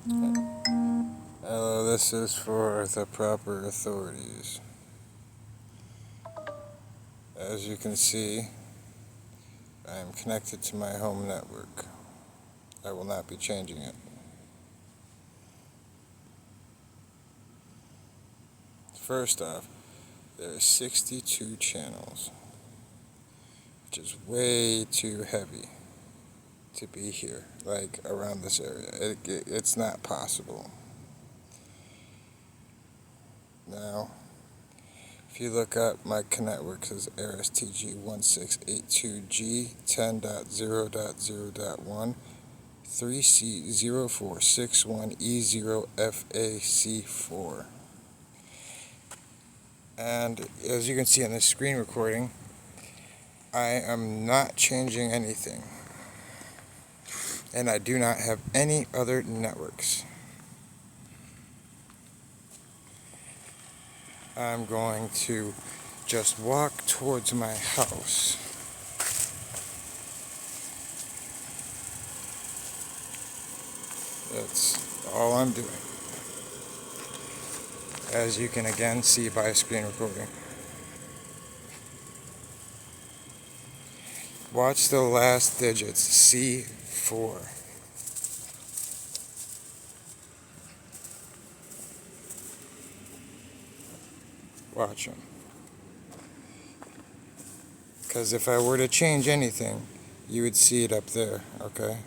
Hello, this is for the proper authorities. As you can see, I am connected to my home network. I will not be changing it. First off, there are 62 channels, which is way too heavy to be here, like around this area. It's not possible. Now, if you look up my network, is ARSTG1682G 10.0.0.1 3C0461E0FAC4. And as you can see on this screen recording, I am not changing anything. And I do not have any other networks. I'm going to just walk towards my house. That's all I'm doing, as you can again see by screen recording. Watch the last digits, C4. Watch them. Because if I were to change anything, you would see it up there, okay?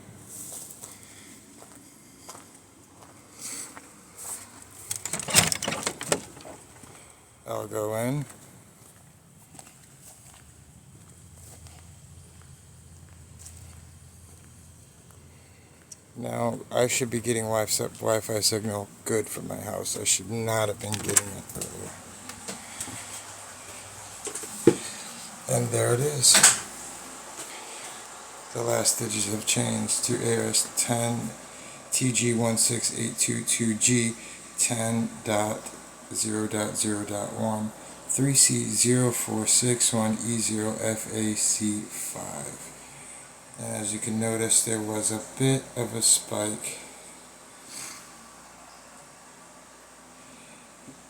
I'll go in. Now, I should be getting Wi-Fi signal good from my house. I should not have been getting it earlier. And there it is. The last digits have changed to ARS10 TG16822G 10.0.0.1 3C0461E0FAC5. And as you can notice, there was a bit of a spike.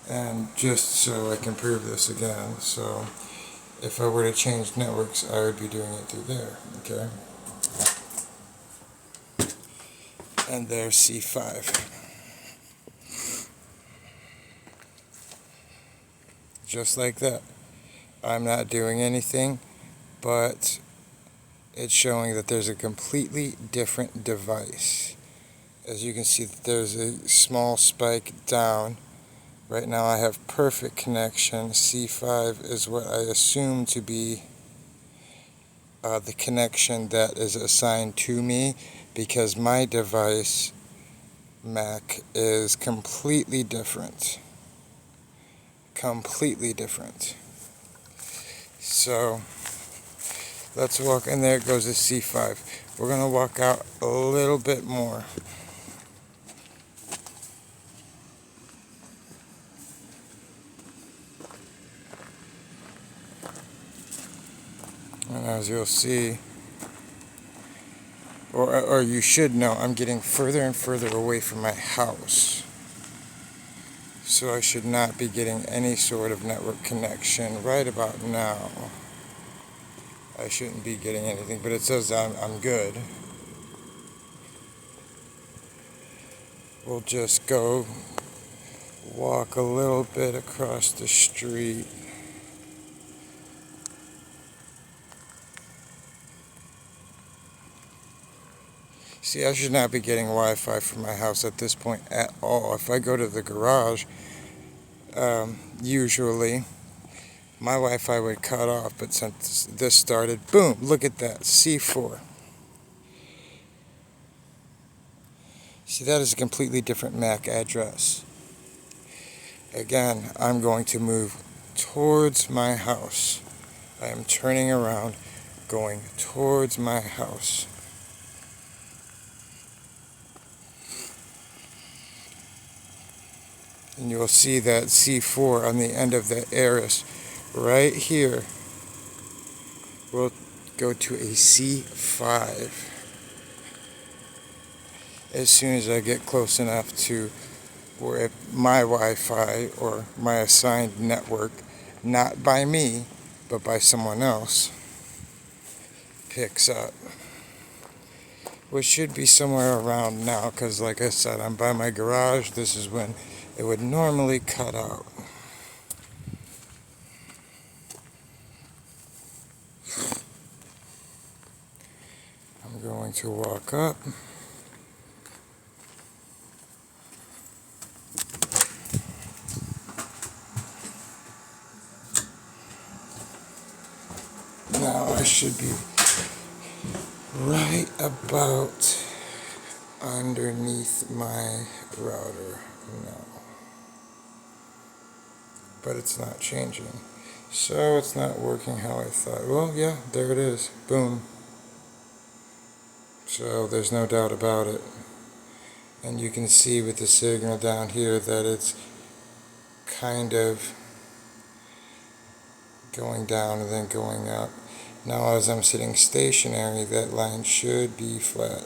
And just so I can prove this again, so if I were to change networks, I would be doing it through there, okay? And there's C5. Just like that. I'm not doing anything, but it's showing that there's a completely different device. As you can see, there's a small spike down. Right now I have perfect connection. C5 is what I assume to be the connection that is assigned to me, because my device, Mac, is completely different. Completely different. So let's walk, and there goes the C5. We're going to walk out a little bit more. And as you'll see, or you should know, I'm getting further and further away from my house. So I should not be getting any sort of network connection right about now. I shouldn't be getting anything, but it says I'm good. We'll just go walk a little bit across the street. See, I should not be getting Wi-Fi from my house at this point at all. If I go to the garage, usually my Wi-Fi would cut off, but since this started, boom, look at that, C4. See, that is a completely different MAC address. Again, I'm going to move towards my house. I am turning around, going towards my house. And you'll see that C4 on the end of the ARIS right here will go to a C5. as soon as I get close enough to where my Wi-Fi or my assigned network, not by me, but by someone else, picks up. Which should be somewhere around now, because like I said, I'm by my garage. This is when it would normally cut out. I'm going to walk up. Now I should be right about underneath my router now. But it's not changing. So it's not working how I thought. Well, yeah, there it is. Boom. So there's no doubt about it. And you can see with the signal down here that it's kind of going down and then going up. Now as I'm sitting stationary, that line should be flat.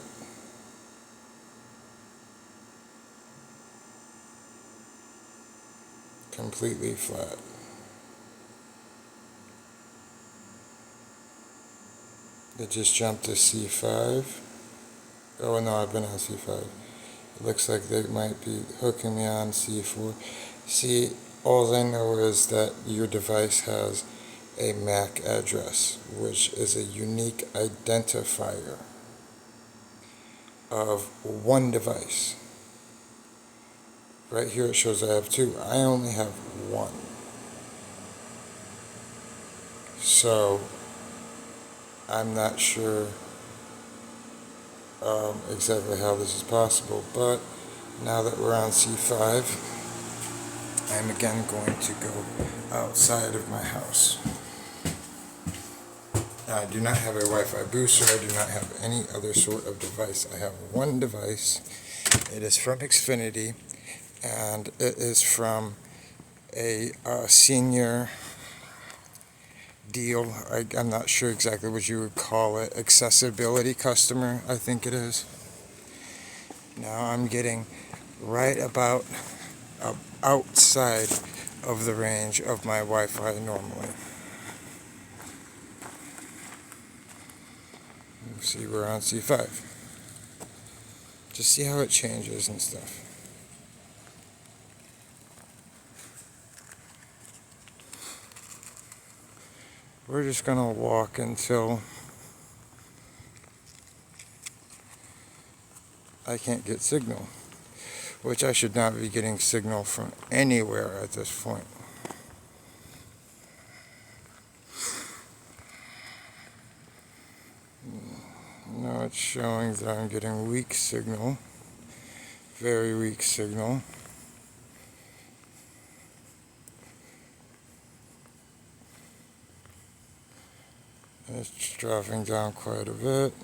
Completely flat. It just jumped to C5. Oh no, I've been on C5. It looks like they might be hooking me on C4. See, all I know is that your device has a MAC address, which is a unique identifier of one device. Right here it shows I have two. I only have one. So I'm not sure exactly how this is possible, but now that we're on C5, I'm again going to go outside of my house. I do not have a Wi-Fi booster. I do not have any other sort of device. I have one device. It is from Xfinity, and it is from a senior deal. I'm not sure exactly what you would call it. Accessibility customer, I think it is. Now I'm getting right about outside of the range of my Wi-Fi normally. See, we're on C5. Just see how it changes and stuff. We're just gonna walk until I can't get signal, which I should not be getting signal from anywhere at this point. Now it's showing that I'm getting weak signal, very weak signal. It's dropping down quite a bit.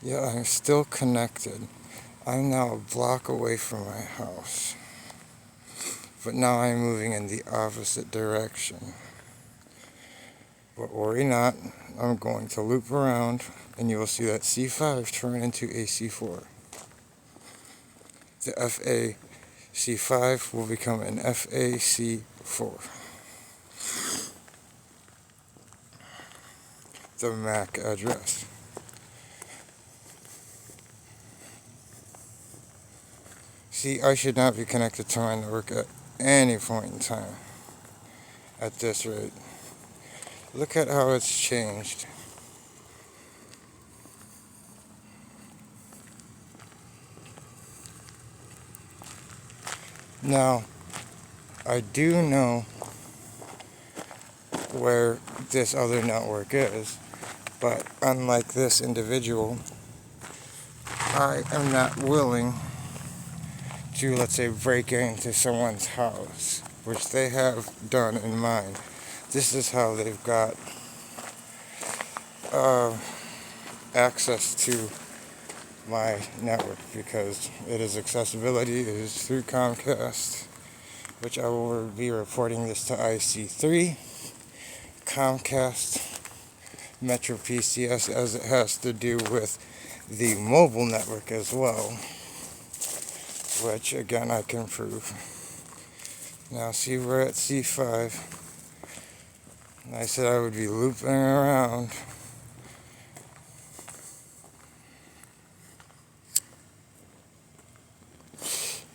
Yeah, I'm still connected. I'm now a block away from my house. But now I'm moving in the opposite direction. But worry not, I'm going to loop around and you will see that C5 turn into a C4. The FA C5 will become an FA C4. The MAC address. See, I should not be connected to my network at any point in time at this rate. Look at how it's changed. Now, I do know where this other network is, but unlike this individual, I am not willing to, let's say, break into someone's house, which they have done in mine. This is how they've got access to my network, because it is accessibility. It is through Comcast, which I will be reporting this to IC3. Comcast Metro PCS as it has to do with the mobile network as well, which again I can prove. Now see, we're at C5, and I said I would be looping around.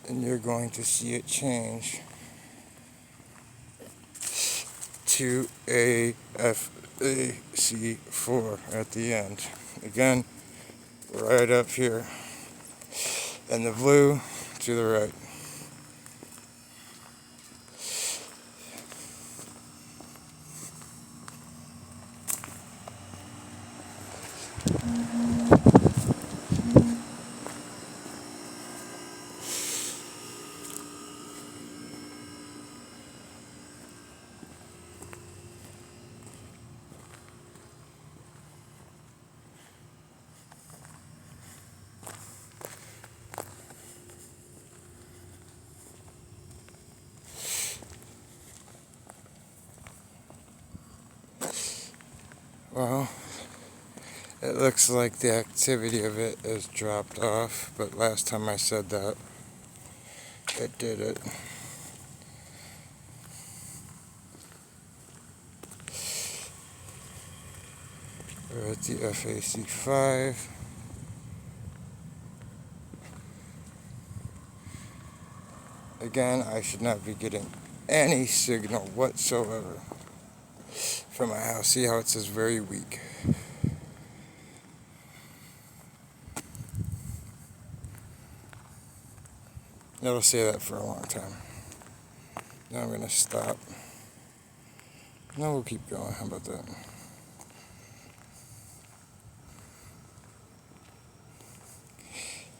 And you're going to see it change to a FAC4 at the end. Again, right up here. And the blue to the right. Well, it looks like the activity of it has dropped off, but last time I said that, it did it. We're at the FAC5. Again, I should not be getting any signal whatsoever from my house. See how it says very weak. It'll say that for a long time. Now I'm going to stop. No, we'll keep going. How about that?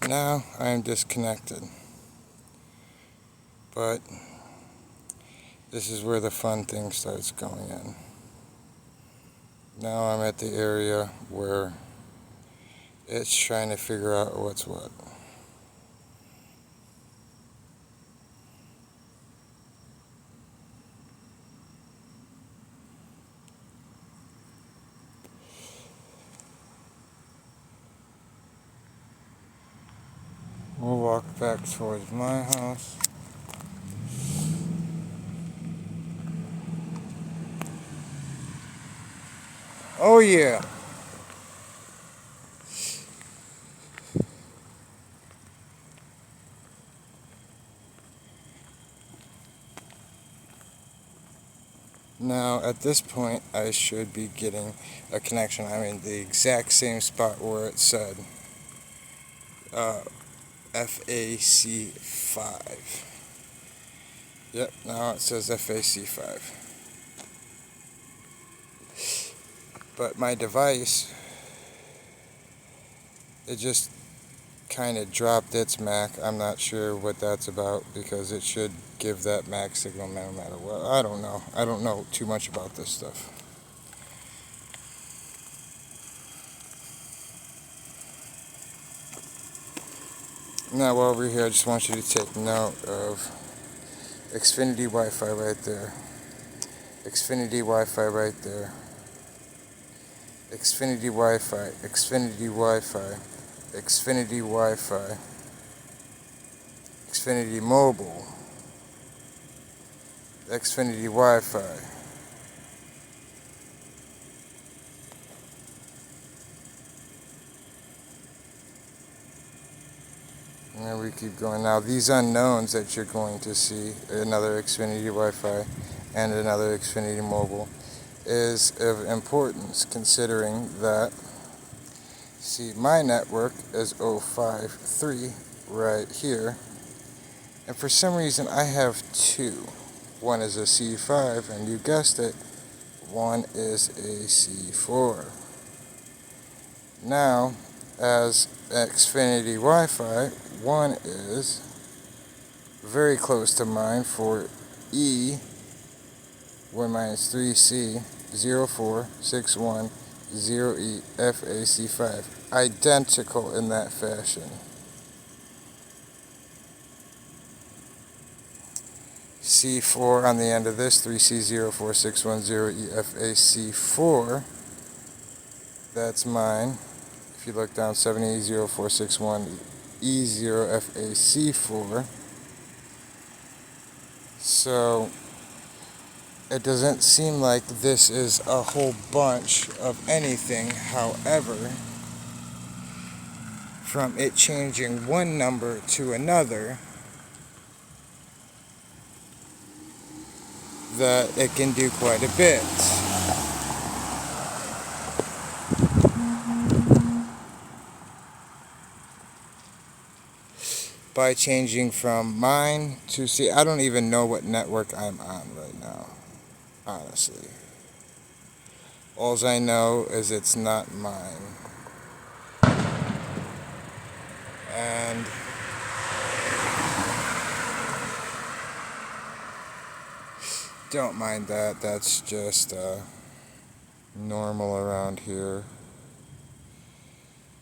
Now I am disconnected. But this is where the fun thing starts going in. Now I'm at the area where it's trying to figure out what's what. We'll walk back towards my house. Oh yeah. Now at this point I should be getting a connection. I'm in the exact same spot where it said FAC5. Yep, now it says FAC5. But my device, it just kind of dropped its MAC. I'm not sure what that's about because it should give that MAC signal no matter what. I don't know. I don't know too much about this stuff. Now while we're here, I just want you to take note of Xfinity Wi-Fi right there. Xfinity Wi-Fi right there. Xfinity Wi-Fi. Xfinity Wi-Fi. Xfinity Wi-Fi. Xfinity Mobile. Xfinity Wi-Fi. And we keep going. Now these unknowns that you're going to see, another Xfinity Wi-Fi and another Xfinity Mobile, is of importance considering that, see, my network is 053 right here, and for some reason I have two. One is a C5, and you guessed it, one is a C4. Now, as Xfinity Wi-Fi, one is very close to mine for E, where mine is 3C 04610E FAC5. Identical in that fashion. C4 on the end of this, 3C04610E FAC4, That's mine. If you look down, 70E0461 E0FAC4. So it doesn't seem like this is a whole bunch of anything. However, from it changing one number to another, that it can do quite a bit. By changing from mine to, see, I don't even know what network I'm on right now, honestly. All I know is it's not mine. And don't mind that, that's just normal around here.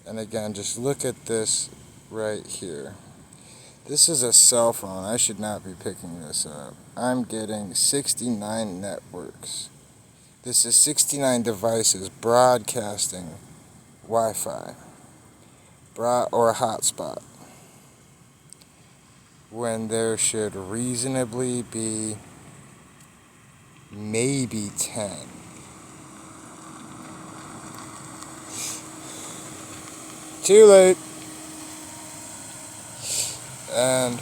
And again, just look at this right here. This is a cell phone. I should not be picking this up. I'm getting 69 networks. This is 69 devices broadcasting Wi-Fi or a hotspot, when there should reasonably be maybe 10. Too late. And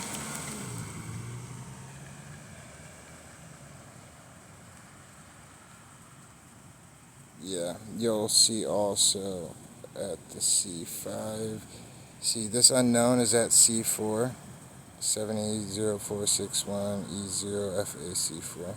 yeah, you'll see also at the C5. See, this unknown is at C4. 700461 E0FAC4.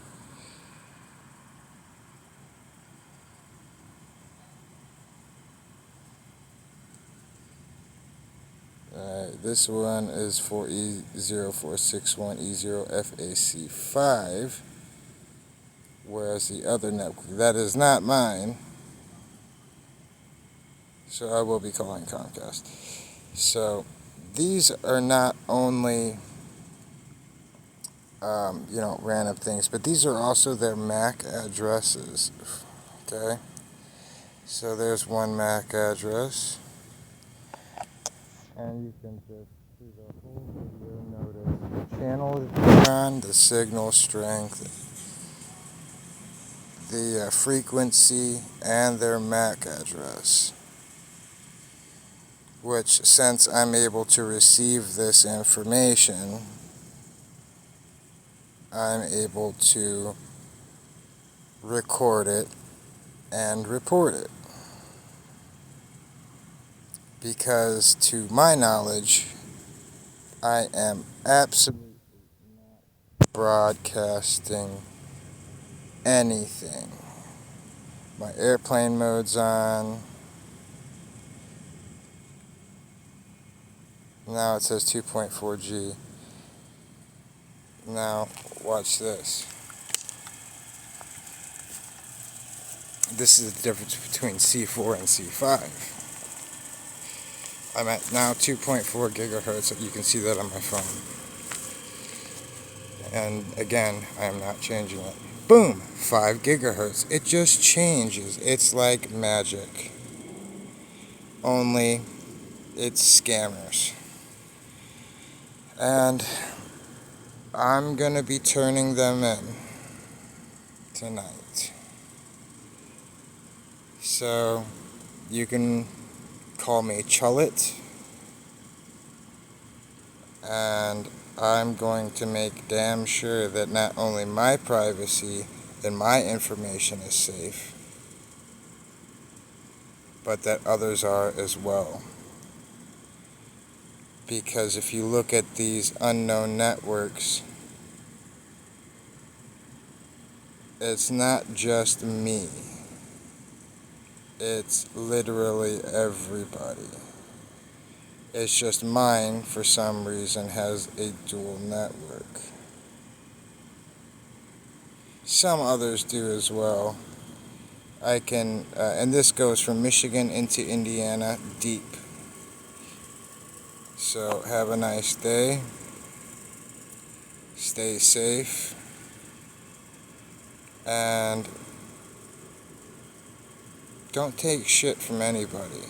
Alright, this one is for E0461 E0FAC5, whereas the other network, that is not mine, so I will be calling Comcast. So these are not only random things, but these are also their MAC addresses. Okay, so there's one MAC address, and you can just through the whole video notice the channel they're on, the signal strength, the frequency, and their MAC address. Which, since I'm able to receive this information, I'm able to record it and report it. Because to my knowledge, I am absolutely not broadcasting anything. My airplane mode's on. Now it says 2.4G. Now, watch this. This is the difference between C4 and C5. I'm at now 2.4 gigahertz. You can see that on my phone. And again, I am not changing it. Boom! 5 gigahertz. It just changes. It's like magic. Only it's scammers. And I'm gonna be turning them in tonight. So you can call me Chullet, and I'm going to make damn sure that not only my privacy and my information is safe, but that others are as well. Because if you look at these unknown networks, it's not just me. It's literally everybody. It's just mine, for some reason, has a dual network. Some others do as well. I can, and this goes from Michigan into Indiana deep. So have a nice day. Stay safe. And Don't take shit from anybody.